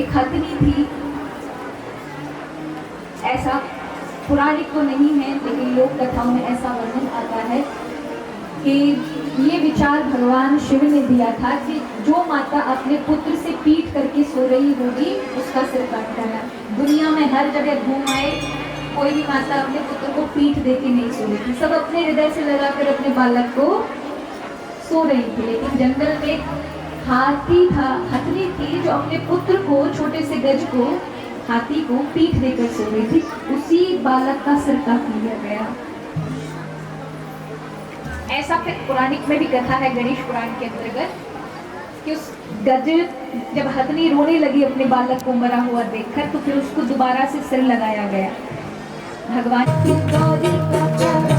एक हथनी थी, ऐसा पौराणिक तो नहीं है लेकिन लोक कथाओं में ऐसा वर्णन आता है कि ये विचार भगवान शिव ने दिया था कि जो माता अपने पुत्र से पीट करके सो रही होगी उसका सिर काट देना। दुनिया में हर जगह घूम आए, कोई भी माता अपने पुत्र को पीठ दे के नहीं सो रही थी, सब अपने हृदय से लगाकर अपने बालक को सो रही थी। लेकिन जंगल में हाथी था, हथनी थी जो अपने पुत्र को, छोटे से गज को, हाथी को पीठ देकर सो रही थी। उसी बालक का सिर काट लिया गया। ऐसा फिर पौराणिक में भी कथा है गणेश पुराण के अंतर्गत कि उस गज जब हथनी रोने लगी अपने बालक को मरा हुआ देखकर, तो फिर उसको दोबारा से सिर लगाया गया। भगवान की गौरी का लाडला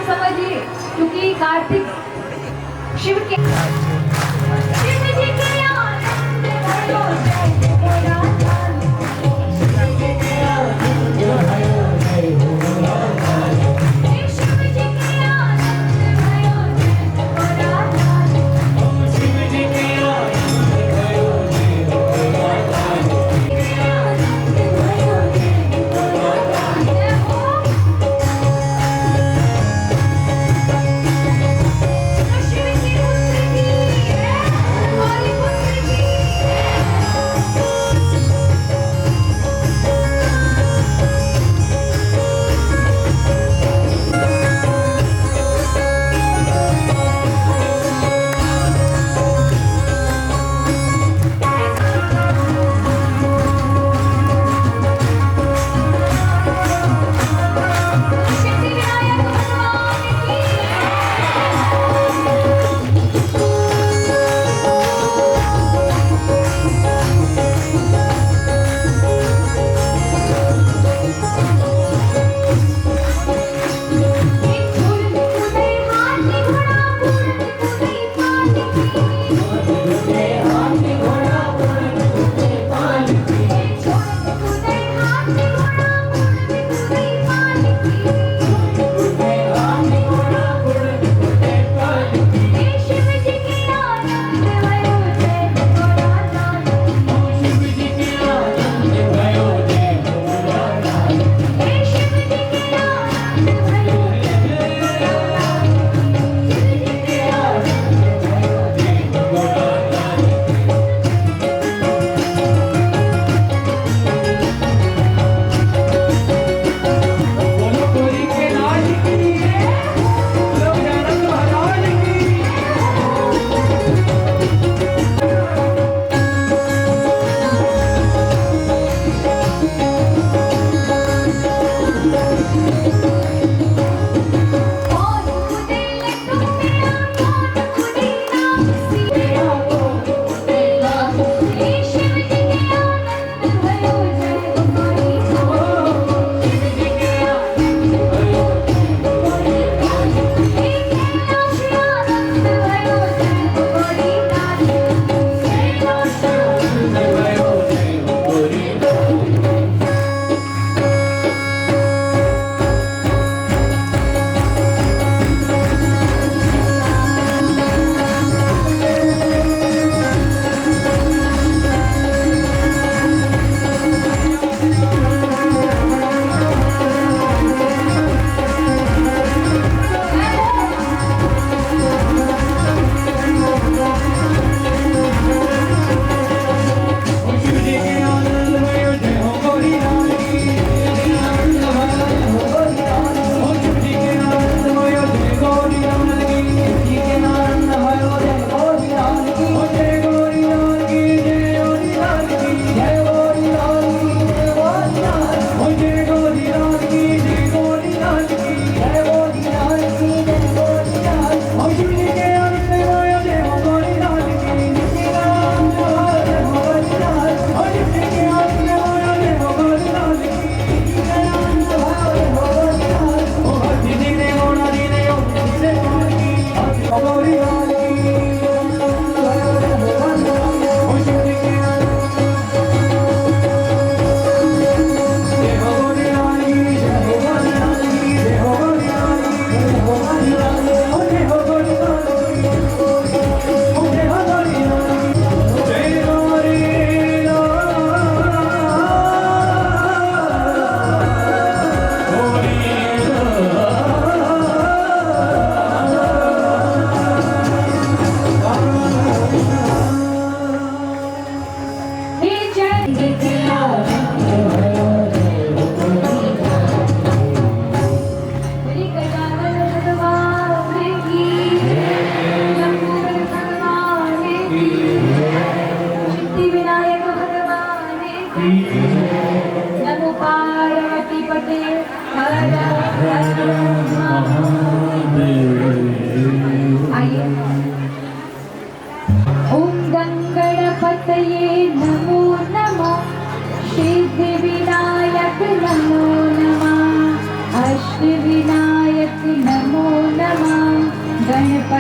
समझिए, क्योंकि कार्तिक शिव के शिव जी के आनंद भयो जय हो राधा। शिव जी के आनंद भयो जय हो राधा। शिव जी के आनंद भयो जय हो राधा। शिव जी के आनंद भयो जय हो राधा। आनंद भयो जय हो राधा। जय हो शिव की पुत्र की, हमारी पुत्र की।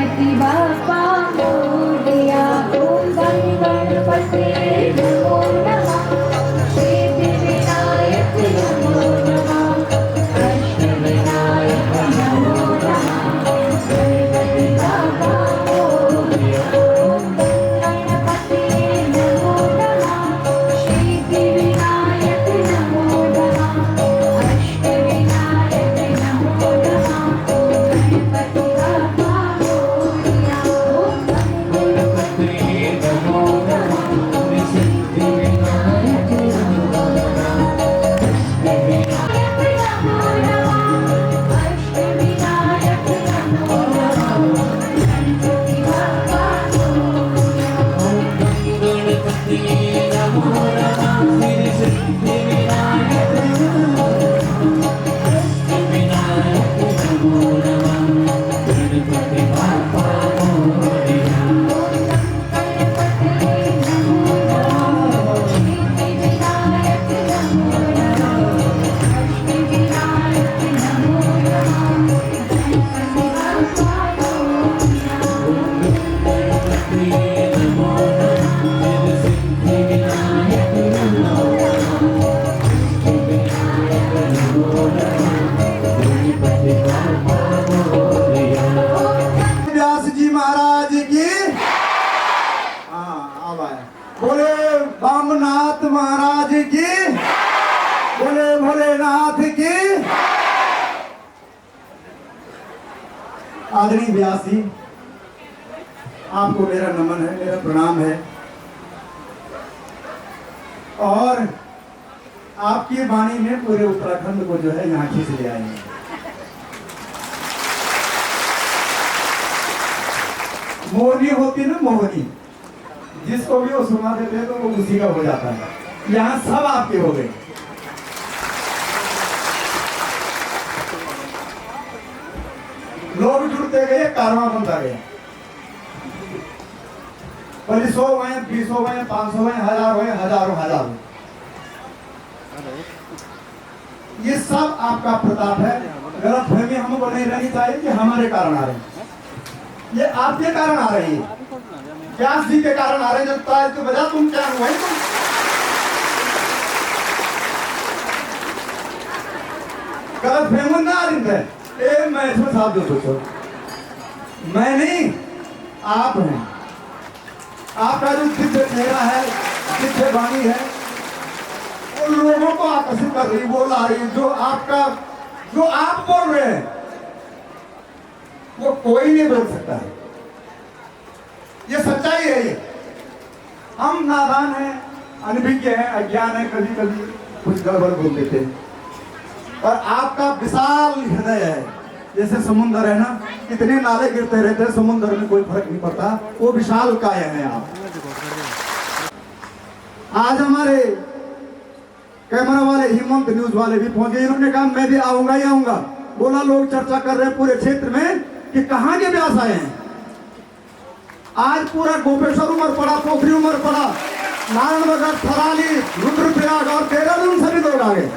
गणपति बाप्पा मोरया। ओम गण गणपते नमो नमः। सिद्धिविनायक नमो नमः। अष्टविनायक नमो नमः। गणपति बाप्पा मोरया। ओम गणपते नमो नमः। सिद्धिविनायक नमो नमः। अष्टविनायक नमो नमः। गणपति बाप्पा मोरया। ओम गणपते नमो नमः। सिद्धिविनायक नमो नमः। अष्टविनायक नमो नमः। अष्टविनायक नमो नमः। गणपति बाप्पा मोरया। गणपति नमो नमः। सिद्धिविनायक नमो नमः। अष्टविनायक नमो नमः। गणपति बाप्पा मोरया। गणपति नमो नमः। सिद्धिविनायक नमो नमः। अष्टविनायक नमो नमः। गणपति बाप्पा मोरया। गणपति नमो नमः। सिद्धिविनायक नमो नमः। अष्टविनायक नमो नमः। गणपति बाप्पा मोरया। व्यास जी महाराज की। हाँ अब आया। बोले बामनाथ महाराज की। बोले भोलेनाथ की। आदरणीय व्यास जी, आपको मेरा नमन है, मेरा प्रणाम है। और आपकी वाणी में पूरे उत्तराखंड को जो है यहाँ खींच ले आए हैं। मोहनी होती ना, मोहनी, जिसको भी वो सुना देते हैं तो वो उसी का हो जाता है। यहाँ सब आपके हो गए। लोग जुड़ते गए, कारवां बनता गया। पहले 100 हुए, 20 हुए, 500 हुए, 1000 हुए, हजारों हजारों। ये सब आपका प्रताप है। गलतफहमी हमको नहीं रहनी चाहिए कि हमारे कारण आ रहे हैं। ये आपके कारण आ रही है, व्यास जी के कारण आ रहे हैं। जनता इसके वजह तुम क्या हुआ है? तुम गलतफहमी ना आ रही है। ए मैं इसमें साथ दो, सोचो मैं नहीं, आप हैं। आपका जो दिव्य चेहरा है, दिव्य वाणी है, वो लोगों को आकर्षित कर रही, वो ला रही। जो आपका, जो आप बोल रहे हैं वो कोई नहीं बोल सकता है। ये सच्चाई है। ये हम नादान हैं, अनभिज्ञ हैं, अज्ञान है, कभी कभी कुछ गड़बड़ बोल देते हैं। और आपका विशाल हृदय है, जैसे समुद्र है ना, इतने नाले गिरते रहते हैं, समुद्र में कोई फर्क नहीं पड़ता। वो विशाल काय है आप। आज हमारे कैमरा वाले, हिमंत न्यूज वाले भी पहुंचे। इन्होंने कहा मैं भी आऊंगा ही आऊंगा। बोला लोग चर्चा कर रहे हैं पूरे क्षेत्र में कि कहां के व्यास आए हैं। आज पूरा गोपेश्वर उमर पड़ा, पोखरी उमर पड़ा, नारायणनगर, थराली, रुद्रप्रयाग और देहरादून सभी लोग आ गए।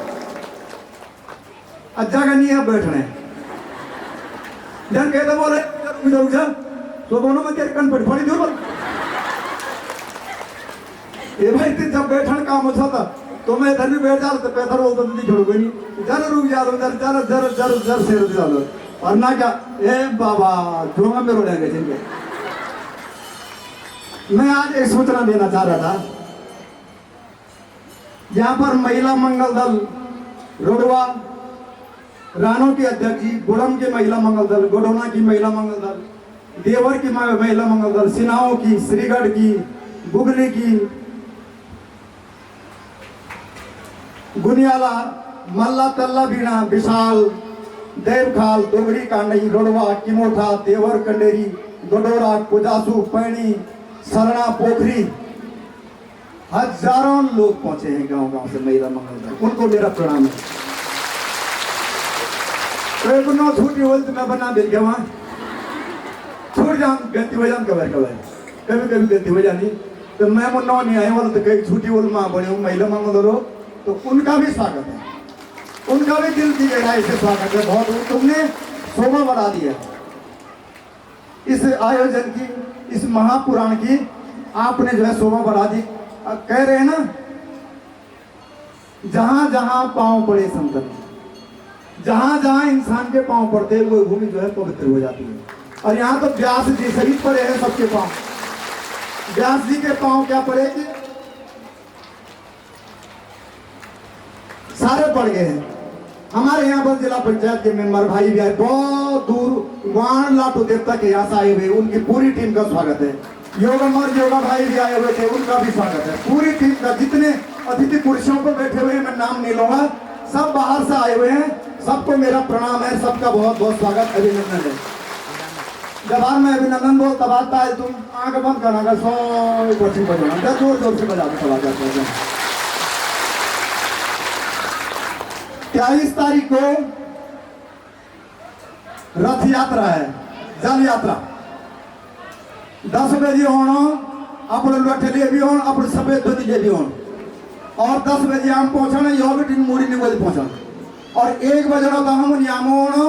जगह नहीं है बैठने। जन कहते बोले इधर तो दोनों में तेरे कन पर फड़ी दूर बोल। ये भाई तेरे जब बैठन काम होता था तो मैं इधर भी बैठ जाता, पैदल वो बंदी छोड़ोगे नहीं। जरा रुक जा, जरा जरा जरा जरा से रुक जाओ। और ना क्या ए बाबा धुआं में रोड़ेंगे जिनके। मैं आज एक सूचना देना चाह रहा था। यहाँ पर महिला मंगल दल रोडवा, रानों की अध्यक्ष जी, गुड़म की महिला मंगल दल, गोडोना की महिला मंगल दल, देवर की महिला मंगल दल, सिनाओं की, श्रीगढ़ की, बुगली की, गुनियाला, मल्ला तल्ला बीणा, विशाल, देवखाल, दोगड़ी कांडई, रोडवा, किमोठा, देवर कंडेरी, गोडोरा, कुजासू, पैणी, सरना, पोखरी, हजारों लोग पहुंचे हैं गांव गांव से महिला मंगल दल। उनको मेरा प्रणाम है। तो छूटी हो तो मैं बना बिल के वहां छूट जान, गलती हो जान, कभी कभी गलती हो जानी। तो मैं मुन्ना नहीं आए वाला तो कहीं छुट्टी बोल माँ बने हूँ महिला मंगल दलो, तो उनका भी स्वागत है, उनका भी दिल की गहराई से स्वागत है। बहुत तुमने शोभा बढ़ा दिया। इस आयोजन की, इस महापुराण की आपने जो है शोभा बढ़ा दी। कह रहे हैं ना, जहां जहां पांव पड़े संतन, जहां जहां इंसान के पांव पड़ते हैं वो भूमि जो है पवित्र हो जाती है। और यहाँ तो व्यास जी सहित पड़े हैं सबके पांव। व्यास जी के पांव क्या पड़े कि सारे पड़ गए हैं। हमारे यहाँ पर जिला पंचायत के मेंबर भाई भी आए, बहुत दूर वाण लाटू देवता के यहाँ से आए हुए, उनकी पूरी टीम का स्वागत है। योगा भाई भी आए हुए थे, उनका भी स्वागत है। पूरी टीम का, जितने अतिथि कुर्सियों पर बैठे हुए हैं, मैं नाम नहीं लूंगा, सब बाहर से आए हुए हैं, सबको मेरा प्रणाम है, सबका बहुत बहुत स्वागत, अभिनंदन है। जब आज मैं अभिनंदन बोल तब आता है, तुम आंख बंद करना, सौ कुर्सी बजाना, जोर जोर से बजा दो, चला जाता है। 23 तारीख को रथ यात्रा है, जल यात्रा। 10 बजे होना, अपने लठे ले भी होना, अपने सफेद धोती ले भी होना। और 10 बजे हम पहुंचना, यह भी टीम मूड़ी नहीं बजे पहुंचना। और 1 बजे तो हम यहाँ होना,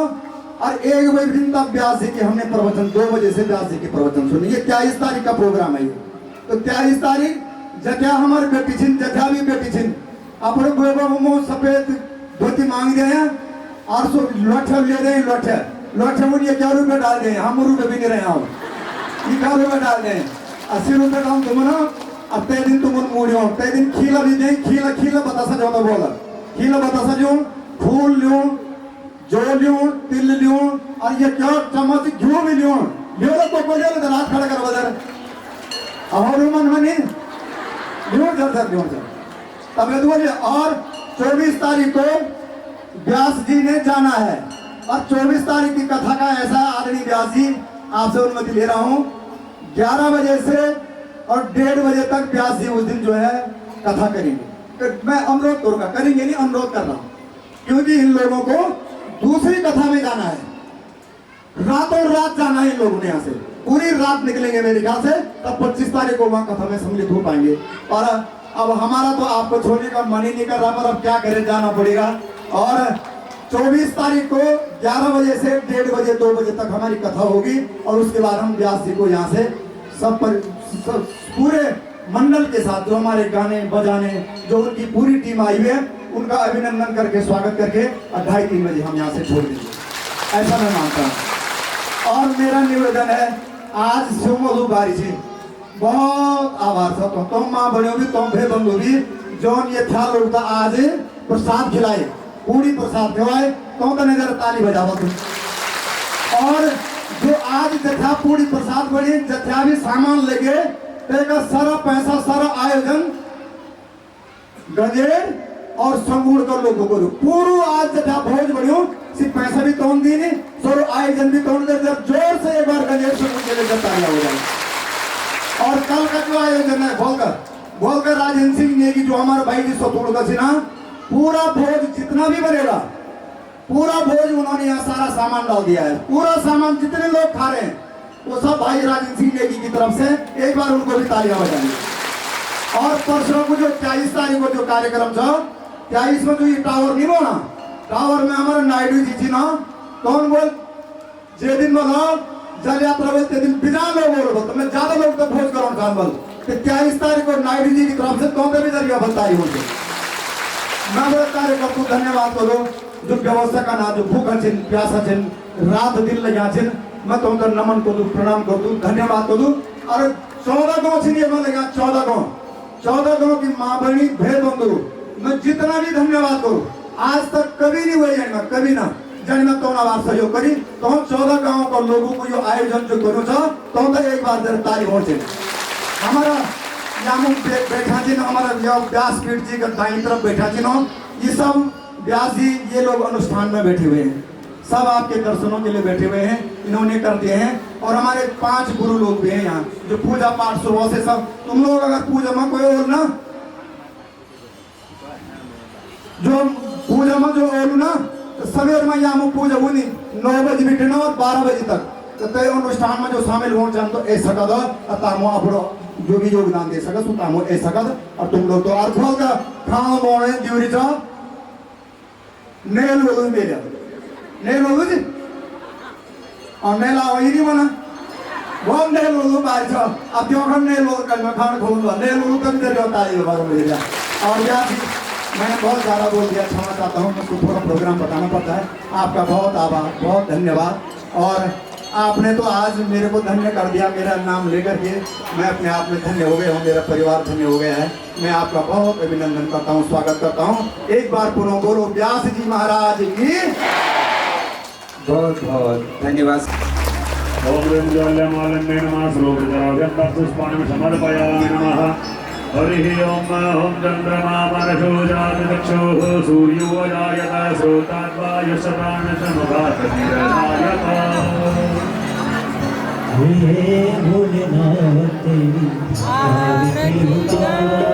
और 1 बजे दिन तक व्यास जी के हमने प्रवचन, 2 बजे से व्यास जी के प्रवचन सुने। ये 23 तारीख का प्रोग्राम है। तो 23 तारीख जत्या हमारे बेटी छिन, जत्या भी बेटी छिन, अपने गोबा सफेद धोती मांग रहे हैं, और सो लठे ले रहे हैं, लठे वो ये 11 रुपये डाल दें, हम रुपये भी नहीं रहे, हम 11 रुपये डाल दें, 80 रुपये डाल तुम ना। अब तय दिन तुम मूड़ी हो, तय दिन खीला भी दें, खीला बतासा जो तो बोला, खीला बतासा जो फूल लूं, जो लूं, तिल लूं, और ये क्या चम्मच घी भी लूं, तो बोले रात खड़ा कर बदर और मन मनी लूं सर तब बोलिए। और 24 तारीख को व्यास जी ने जाना है, और 24 तारीख की कथा का ऐसा, आदरणीय व्यास जी आपसे अनुमति ले रहा हूं, 11 बजे से और 1:30 बजे तक व्यास जी उस दिन जो है कथा करेंगे। तो मैं अनुरोध करूंगा, करेंगे नहीं, अनुरोध कर रहा हूं, क्योंकि इन लोगों को दूसरी कथा में जाना है, रातों रात जाना है इन लोगों ने, यहाँ से पूरी रात निकलेंगे मेरे ख्याल से, तब 25 तारीख को वहां कथा में सम्मिलित हो पाएंगे। और अब हमारा तो आपको छोड़ने का मन ही नहीं कर रहा, पर अब क्या करें, जाना पड़ेगा। और 24 तारीख को 11 बजे से 1:30 बजे 2 बजे तक हमारी कथा होगी, और उसके बाद हम व्यास जी को यहाँ से सब पूरे मंडल के साथ, जो हमारे गाने बजाने, जो उनकी पूरी टीम आई हुई है, उनका अभिनंदन करके, स्वागत करके 2:30-3 बजे हम यहाँ से छोड़ देंगे, ऐसा मैं मानता हूँ। और मेरा निवेदन है, आज शिवमधु बारी जी बहुत आभार था, तुम माँ बने भी, तुम भे बंधु भी, जो ये ख्याल उठता आज प्रसाद खिलाए, पूरी प्रसाद खिलाए, तुम तो नजर ताली बजावा तुम। और जो आज जथा पूरी प्रसाद बनी, जथा भी सामान लगे, तेरा सारा पैसा, सारा आयोजन गजेर और संगूर कर लोगों को पूरा आज जथा भोज बढ़ियो, सिर्फ पैसा भी तोड़ दी नहीं, सर आयोजन भी तोड़ दे, जोर से एक बार गजेर संगूर के लिए तालियां हो जाए। और कल का जो आयोजन है बोलकर राजेंद्र सिंह नेगी, जो हमारे भाई जी सतुड़ का सिन्हा, पूरा भोज जितना भी बनेगा, पूरा भोज उन्होंने यहाँ सारा सामान डाल दिया है, पूरा सामान जितने लोग खा रहे हैं वो सब भाई राजेंद्र सिंह नेगी की तरफ से, एक बार उनको भी तालियां बजाएंगे। और परसों को जो 23 तारीख को जो कार्यक्रम था, 23 में जो ये टावर नहीं बोना, टावर में हमारे नायडू जी थी ना, कौन बोल जे दिन बोला जल यात्रा बोलते दिन बिना लोग बोल, तो मैं ज्यादा लोग तो भोज करो खान बोल, 23 तारीख को नायडू जी की तरफ से कौन भी जरिया बताई होगी। मैं वो कार्यक्रम को धन्यवाद करो, जो व्यवस्था का ना, जो भूखा छिन, प्यासा छिन, रात दिन लगा छिन, मैं तो नमन कर दूं, प्रणाम कर दूं, धन्यवाद कर दूं। और 14 गाँव छिन, ये मैं लगा 14 गाँव की माँ बहनी भेद बंधु, मैं जितना भी धन्यवाद करूं, आज तक कभी नहीं हुए जाएगा, कभी ना जाने में तो बार सहयोग करी, तो 14 गाँव का लोगों को जो आयोजन जो करो था, तो एक बार जरा ताली हो जाए। हमारा यहाँ बैठा थी ना, हमारा व्यास पीठ जी का दाई तरफ बैठा थी ना, ये सब व्यास जी, ये लोग अनुष्ठान में बैठे हुए हैं, सब आपके दर्शनों के लिए बैठे हुए हैं, इन्होंने कर दिए हैं। और हमारे 5 गुरु लोग भी हैं यहाँ, जो पूजा पाठ सुबह से सब, तुम लोग अगर पूजा में कोई और ना, जो पूजा में जो और ना, सवेर में यहाँ पूजा हुई 9 बजे बैठना और 12 बजे तक, तो अनुष्ठान में जो शामिल हो जान, तो ऐसा का तामो अपनो जो भी योगदान दे सका, तामो ऐसा का। और तुम लोग तो और खोल का खाना बोले जीवरी था नेल बोलू मेरे नेल बोलू जी, और नेला वही नहीं बना Wong ne lulu baca, अब जो हम ने लोग कल में खान खोल दो, ने लulu कभी तेरे होता है ये बार मुझे और यार मैंने बहुत ज़्यादा बोल दिया, क्षमा चाहता हूँ, मुझको पूरा प्रोग्राम बताना पड़ता है। आपका बहुत आभार, बहुत धन्यवाद। और आपने तो आज मेरे को धन्य कर दिया, मेरा नाम लेकर के मैं अपने आप में धन्य हो गया हूँ, मेरा परिवार धन्य हो गया है। मैं आपका बहुत अभिनंदन करता हूँ, स्वागत करता हूँ। एक बार पुनः बोलो व्यास जी महाराज की बहुत बहुत धन्यवाद। ओम ज्वाल्यमालन्ये नमः श्लोकजराव्यक्तपुष्पाणि समर्पयामि नमः। हरिः ओम ओम चन्द्रमा मनसो जात चक्षुः सूर्यो जायत श्रोताद्वायुश्च प्राणशमभाततिरजायत। हे भोलेनाथ तेरी आरती उतारो।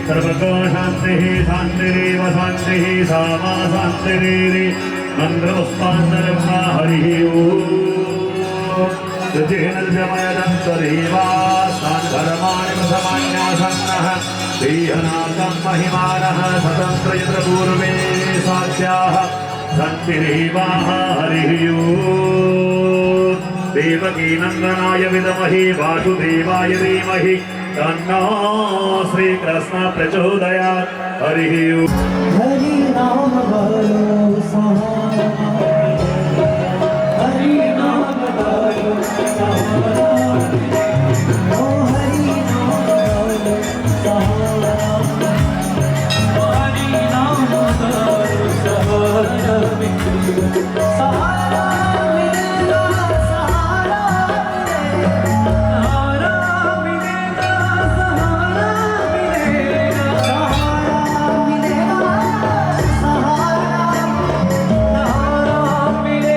सर्वतो शान्तिः शान्तिरेव शान्तिः सा मा शान्तिरेरि मन्त्रपुष्पान्तर्मा हरिः ओम् सृजेनर्जमयदन्तरेवा सान्धर्माणि समान्यासन्नः देहनाथं महिमानः स्वतन्त्रयत्रपूर्वे साध्याः शान्तिरेवा हरिः ओम् देवकी नन्दनाय विद्महे वासुदेवाय धीमहि तन्नो श्रीकृष्ण प्रचोदयात्। हरिः ओम्। हरि नाम बोलो सहारा, हरि नाम बोलो सहारा।